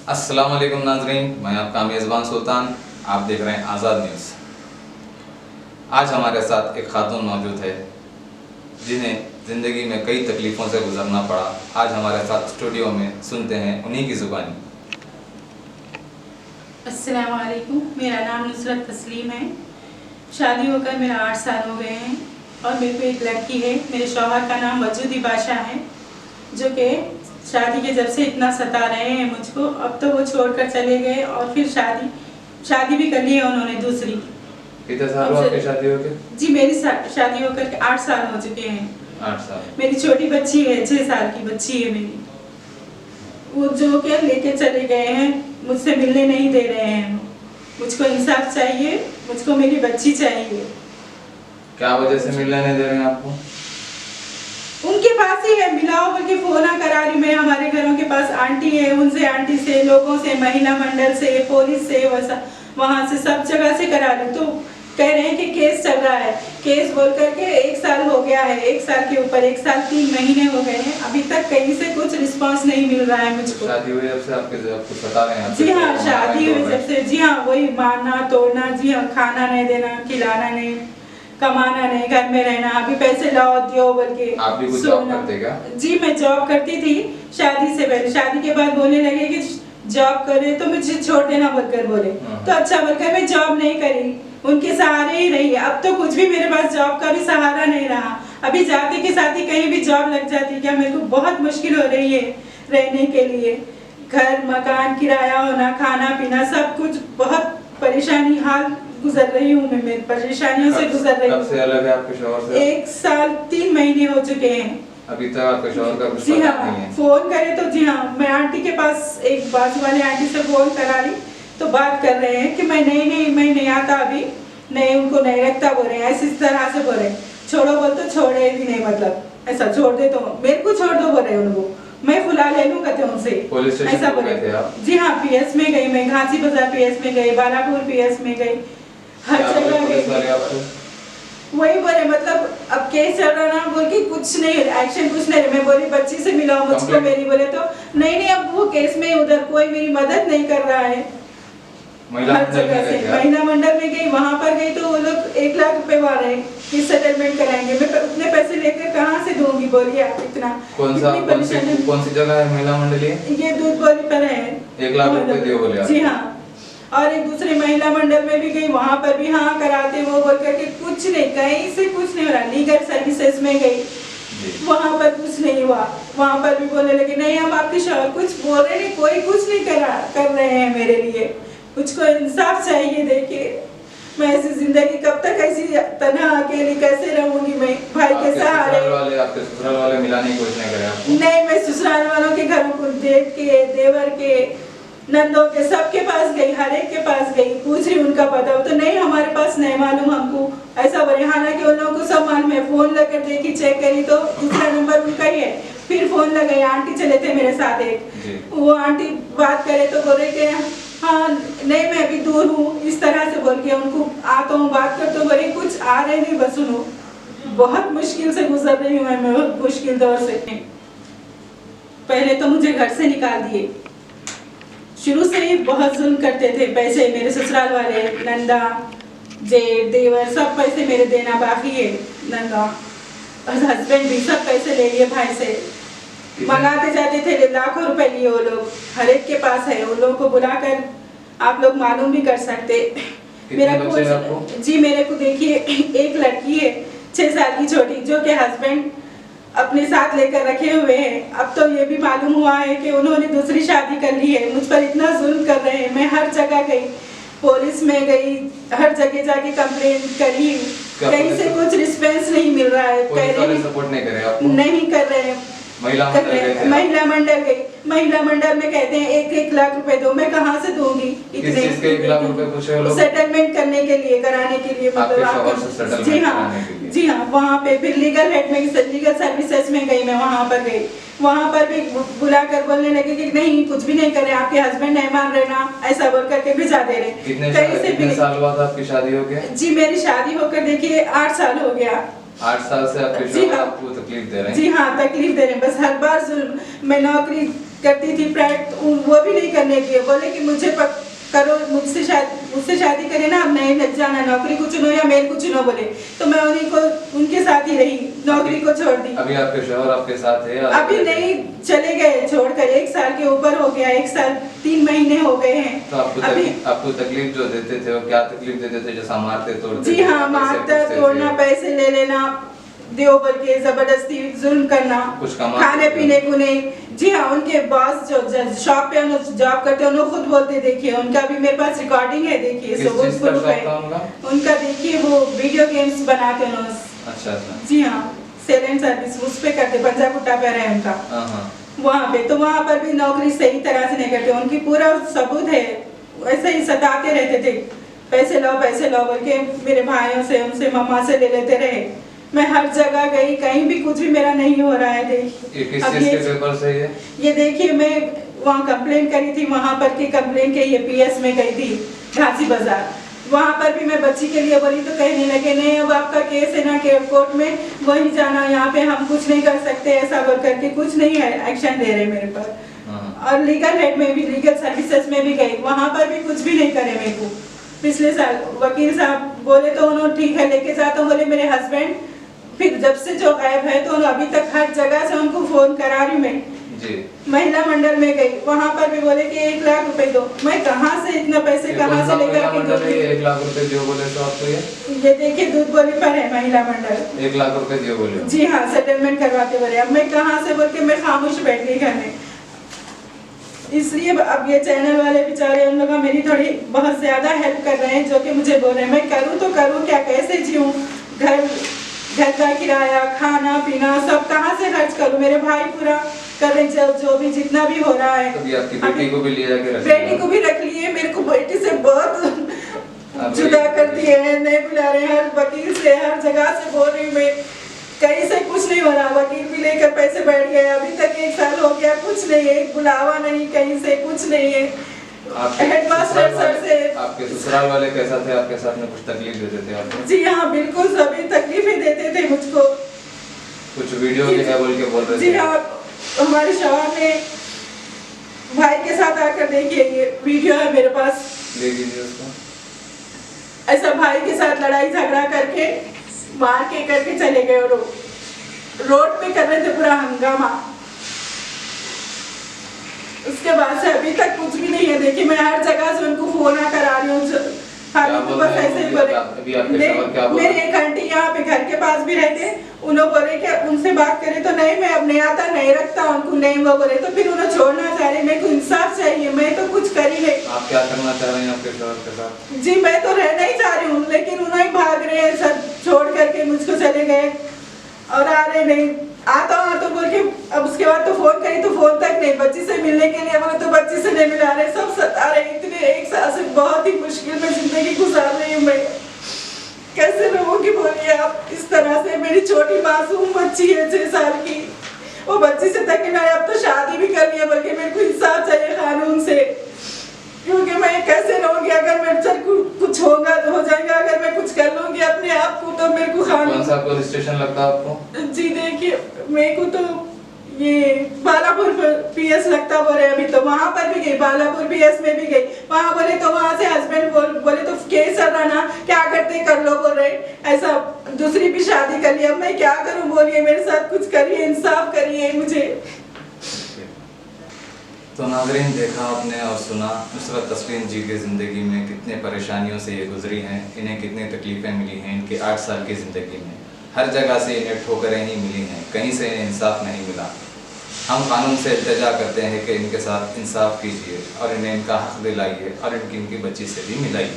अस्सलाम वालेकुम नाज़रीन, मैं आपका मेज़बान सुल्तान। आप देख रहे हैं आज़ाद न्यूज़। आज हमारे साथ एक खातून मौजूद है जिन्हें ज़िंदगी में कई तकलीफ़ों से गुज़रना पड़ा। आज हमारे साथ स्टूडियो में, सुनते हैं उन्हीं की ज़ुबानी। अस्सलाम वालेकुम, मेरा नाम नुसरत तस्लीम है। शादी होकर मेरा 8 साल हो गए हैं और मेरे को एक लड़की है। मेरे शौहर का नाम वजूदी बादशाह है, जो कि शादी के जब से इतना सता रहे हैं मुझको। अब तो वो छोड़कर चले गए और फिर शादी भी कर ली है उन्होंने दूसरी। कितने साल हुआ आपकी शादी होकर? जी, मेरी शादी होकर के 8 साल हो चुके हैं। 8 साल। मेरी छोटी बच्ची है, 6 साल की बच्ची है मेरी। वो जो क्या लेके चले गए हैं, मुझसे मिलने नहीं दे रहे हैं। मुझको इंसाफ चाहिए, मुझको मेरी बच्ची चाहिए। क्या वजह से मिलने नहीं दे रहे हैं आपको? उनके पास ही है, मिलाओ बोल के फोन करा रही मैं। हमारे घरों के पास आंटी है, उनसे, आंटी से, लोगों से, महिला मंडल से, पुलिस से, वहाँ से सब जगह से करा रही। तो कह रहे हैं कि केस चल रहा है। केस बोल करके 1 साल हो गया है, 1 साल के ऊपर 1 साल 3 महीने हो गए हैं। अभी तक कहीं से कुछ रिस्पांस नहीं मिल रहा है मुझको। शादी हुई जब से आपको सता रहे हैं? जी हाँ, शादी हुई जब से। जी हाँ, वही मारना तोड़ना। जी हाँ, खाना नहीं देना, खिलाना नहीं, कमाना नहीं, घर में रहना। अभी पैसे लाओ दियो बोल के। आप भी कुछ जॉब करते क्या? जी, मैं जॉब करती थी शादी से पहले। शादी के बाद बोलने लगे कि जॉब करे तो मुझे छोड़ देना बोलकर बोले। तो अच्छा बोलकर मैं जॉब नहीं करी, उनके सहारे ही रही। अब तो कुछ भी मेरे पास जॉब का भी सहारा नहीं रहा। अभी जाते के साथ ही कहीं भी जॉब लग जाती क्या, मेरे को बहुत मुश्किल हो रही है रहने के लिए। घर मकान किराया होना, खाना पीना, सब कुछ बहुत परेशानी हाल गुजर रही हूँ मैं। मेरी परेशानियों से गुजर रही हूँ। कब से अलग है आपके शौहर से? 1 साल 3 महीने हो चुके हैं। अभी तक आपके शौहर का कुछ जी पता हाँ, नहीं है? फोन करे तो जी हाँ, मैं आंटी के पास, एक बाजू वाली आंटी से फोन करा रही तो बात कर रहे हैं कि मैं नहीं आता अभी, नहीं उनको नहीं रखता बोल रहे हैं। ऐसी तरह से बोल रहे हैं। छोड़ो बोल तो छोड़े भी नहीं, मतलब ऐसा छोड़ दे तो मेरे को छोड़ दो बोल रहे हैं उनको। मैं फुला ले लूँ कहते उनसे। पुलिस स्टेशन ऐसा बोले थे आप? जी हाँ, पीएस में गई मैं, घासी बाजार पीएस में गई, बालापुर पीएस में गई, हर जगह गई। वही बोले मतलब अब केस चल रहा ना बोल के कुछ नहीं एक्शन, कुछ नहीं। मैं बोली बच्ची से मिलाओ मुझको मेरी, बोले तो नहीं अब वो केस में उधर कोई मेरी मदद नहीं कर रहा है। हर जगह से महिला मंडल में गई, वहाँ पर गई तो वो लोग 1 लाख रुपए मार रहे हैं कि सेटलमेंट कराएंगे। मैं उतने पैसे लेकर कहाँ से दूंगी बोलिए आप? इतना कौन सी जगह है महिला मंडल? ये दूध बोली पर है। 1 लाख रुपए दियो बोले आप? जी हाँ। और एक दूसरे महिला मंडल में भी गई, वहाँ पर भी हाँ कराते वो बोल करके कुछ नहीं, कहीं से कुछ नहीं हो रहा। लीगल सर्विसेज में गई, वहाँ पर कुछ नहीं हुआ। वहाँ पर भी बोलने लगे नहीं हम आपके शौहर कुछ बोल रहे नहीं, कोई कुछ नहीं कर रहे हैं मेरे लिए। मुझको इंसाफ चाहिए। देखिए मैं ऐसी जिंदगी कब तक ऐसी तन्हा अकेली कैसे रहूंगी मैं भाई के सहारे? आपके ससुराल वाले मिलाने की कोशिश नहीं करे आपको? नहीं, मैं ससुराल वालों के घरों को देख के, देवर के, नंदों के, सबके पास गई, हर एक के पास गई, पूछ रही उनका पता तो नहीं हमारे पास नहीं मालूम हमको, ऐसा बोले। हालांकि उन लोगों को सब मालूम है। फोन लेकर देखी, चेक करी तो दूसरा नंबर उनका ही है। फिर फोन लगाई, आंटी चले थे मेरे साथ एक, वो आंटी बात करे तो बोले कि हाँ नहीं मैं अभी दूर हूँ, इस तरह से बोल के उनको आता हूँ बात कर तो बोले कुछ आ रहे नहीं, बस सुनो। बहुत मुश्किल से गुजर रही हूँ मैं, बहुत मुश्किल दौर से। पहले तो मुझे घर से निकाल दिए, शुरू से ही बहुत जुल्म करते थे। पैसे मेरे ससुराल वाले, नंदा, जेठ, देवर, सब पैसे मेरे देना बाकी है। नंदा हस्बैंड भी सब पैसे ले लिए भाई से। मंगाते जाते थे, लाखों रुपए लिए वो लोग, हर एक के पास है। उन लोगों को बुलाकर आप लोग मालूम भी कर सकते। मेरा को जी, मेरे को देखिए एक लड़की है 6 साल की छोटी, जो कि हस्बैंड अपने साथ लेकर रखे हुए हैं। अब तो ये भी मालूम हुआ है कि उन्होंने दूसरी शादी कर ली है। मुझ पर इतना जुल्म कर रहे हैं। मैं हर जगह गई, पुलिस में गई, हर जगह जाके कंप्लेन करी, कहीं से कुछ रिस्पॉन्स नहीं मिल रहा है। सपोर्ट नहीं करे आपको? नहीं कर रहे हैं। महिला मंडल गई, महिला मंडल में कहते हैं 1-1 लाख रुपए दो। मैं कहाँ से दूंगी इतने? 1 लाख रुपए पूछे लोग? सेटलमेंट करने के लिए, कराने के लिए, मतलब जी हाँ, जी हाँ। वहाँ पे फिर लीगल हेड में, लीगल सर्विसेज में गई मैं, वहाँ पर गई, वहाँ पर भी बुलाकर बोलने लगे कि नहीं कुछ भी नहीं करे, आपके हस्बैंड नहीं मान रहे ना, ऐसा बोल करके भिजा दे रहे। कितने साल बाद आपकी शादी हो गया? जी, मेरी शादी होकर देखिए 8 साल हो गया। 8 साल से आपके शौहर आपको तकलीफ दे रहे हैं? जी हाँ, तकलीफ दे रहे हैं। बस हर बार जुल्म। मैं नौकरी करती थी प्राइवेट, वो भी नहीं करने दिए। बोले कि मुझे करो, मुझसे शादी करे ना, अब नहीं लग जाना, नौकरी को चुनो या मेरे को चुनो बोले। तो मैं उनके साथ ही रही, नौकरी को छोड़ दी। अभी आपके शौहर आपके साथ है? अभी नहीं, चले गए छोड़कर, 1 साल के ऊपर हो गया, 1 साल 3 महीने हो गए हैं। तो आपको तकलीफ जो देते थे वो क्या तकलीफ देते थे? जैसा मारते तोड़ते? जी हाँ, मारता तोड़ना, पैसे ले लेना, दियो बोल के जबरदस्ती जुल्म करना, कुछ खाने पीने को नहीं। जी हाँ, उनके बॉस जो शॉप पे जॉब करते हैं उन्होंने खुद बोलते, देखिए उनका भी मेरे पास रिकॉर्डिंग है, देखिए सबूत प्रूफ है उनका, देखिए वो वीडियो गेम्स बनाते हैं। अच्छा। जी हाँ, सेल एंड सर्विस उस पे करते, पंजाकुट्टा पे है उनका वहाँ पे। तो वहाँ पर भी नौकरी सही तरह से नहीं करते, उनकी पूरा सबूत है। ऐसे ही सताते रहते थे, पैसे लाओ बोल के, मेरे भाइयों से, उनसे, मम्मा से ले लेते रहे। मैं हर जगह गई, कहीं भी कुछ भी मेरा नहीं हो रहा है। देखिए किस चीज़ के पेपर से है ये देखिए, मैं वहाँ कंप्लेन करी थी, वहाँ पर की कंप्लेन के ये PS में गई थी, झांसी बाजार। वहाँ पर भी मैं बच्ची के लिए बोली तो कहने लगे नहीं, अब आपका केस है ना के कोर्ट में, वही जाना, यहाँ पे हम कुछ नहीं कर सकते, ऐसा बोल करके कुछ नहीं है, एक्शन ले रहे मेरे पर। और लीगल हेड में भी, लीगल सर्विसेज में भी गई, वहाँ पर भी कुछ भी नहीं करे मेरे को। पिछले साल वकील साहब बोले तो उन्होंने ठीक है लेके जाता हूँ, बोले मेरे हस्बैंड फिर जब से जो गायब है, तो अभी तक हर जगह से उनको फोन करा रही मैं जी। महिला मंडल में गई, वहाँ पर भी बोले कि 1 लाख रुपए दो। मैं कहाँ से इतना पैसे कहाँ से लेकर के दूँ? 1 लाख रुपए दियो बोले तो आपको? ये देखिए दूध बोली पर है महिला मंडल, 1 लाख रुपए दियो बोले? जी हाँ, सेटलमेंट करवाते बोले। अब मैं कहाँ से बोल के मैं खामोश बैठ गई घर में। इसलिए अब ये चैनल वाले बेचारे उन लोग मेरी थोड़ी बहुत ज्यादा हेल्प कर रहे हैं, जो कि मुझे बोल रहे हैं मैं करूँ तो करूँ क्या, कैसे जीऊँ, घर का किराया, खाना पीना सब कहाँ से खर्च करूँ? मेरे भाई पूरा कर रहे हैं, जो भी जितना भी हो रहा है। अभी आपकी बेटी को भी ले जाके रख लिया? बेटी को भी रख लिए, मेरे को बेटी से बहुत जुदा कर दिए हैं, नहीं बुला रहे हैं, हर वकील से हर जगह से बोल रही मैं, कहीं से कुछ नहीं हो रहा। वकील भी लेकर पैसे बैठ गए, अभी तक 1 साल हो गया, कुछ नहीं है, बुलावा नहीं, कहीं से कुछ नहीं है। हेडमास्टर सर से। आपके ससुराल वाले कैसा थे आपके साथ में? कुछ तकलीफ देते थे आपको? जी हाँ, बिल्कुल सभी तकलीफें देते थे मुझको। कुछ वीडियो भी है बोल के बोल रहे थे? जी हाँ, हमारे शौहर ने भाई के साथ आकर, देखिए ये वीडियो है मेरे पास, ले लीजिए उसको। ऐसा भाई के साथ लड़ाई झगड़ा करके मार के करके चले गए, रोड पे कर रहे थे पूरा हंगामा। उसके बाद से अभी तक कुछ भी नहीं है। देखिए मैं हर जगह से उनको फोन आकर आ रही हूँ, तो बस ऐसे ही बोले। मेरी एक आंटी यहाँ पे घर के पास भी रहते, उन्होंने बोले कि उनसे बात करें तो नहीं, मैं अब नहीं आता, नहीं रखता उनको, नहीं वो बोले तो फिर उन्हें छोड़ना चाह रहे। मेरे को इंसाफ चाहिए, मैं तो कुछ कर ही नहीं। आप क्या करना चाह रहे हैं आपके शौहर के साथ? जी मैं तो रहना ही चाह रही हूँ, लेकिन उन्हें भाग रहे हैं सब छोड़ करके, मुझको चले गए और आ रहे नहीं। आता हूँ तो बोल के, अब उसके बाद तो फोन करी तो फोन तक नहीं, बच्ची से मिलने के लिए बोले तो बच्ची से नहीं मिला रहे, सब सता रहे। इतने 1 साल से बहुत ही मुश्किल में जिंदगी गुजार रही हूँ मैं। कैसे लोगों की बोलिए आप इस तरह से? मेरी छोटी मासूम बच्ची है 6 साल की, वो बच्ची से तक नहीं, अब तो शादी भी कर लिया, बल्कि मेरे को इंसाफ चाहिए कानून से, क्योंकि मैं कैसे रहूंगी अगर मेरे साथ कुछ होगा हो जाएगा, अगर मैं कुछ कर लूंगी अपने आप को तो मेरे को कानून। कौन सा पुलिस स्टेशन लगता है आपको? जी देखिए मेरे को तो ये बालापुर PS लगता बोले, अभी तो वहाँ पर भी गई, बालापुर PS में भी गई, वहाँ बोले तो वहाँ से हस्बैंड बोले तो केस चल रहा ना, क्या करते कर लो बोल रहे, ऐसा दूसरी भी शादी कर लिया, मैं क्या करूँ बोलिए, मेरे साथ कुछ करिए, इंसाफ करिए मुझे। तो नाज़रीन, देखा आपने और सुना नुसरत तस्लीम जी की ज़िंदगी में कितने परेशानियों से ये गुजरी हैं, इन्हें कितनी तकलीफ़ें मिली हैं इनके 8 साल की ज़िंदगी में। हर जगह से इन्हें ठोकरें ही मिली हैं, कहीं से इन्हें इंसाफ नहीं मिला। हम कानून से इल्तिजा करते हैं कि इनके साथ इंसाफ कीजिए और इन्हें इनका हक़ दिलाइए और इनकी बच्ची से भी मिलाइए।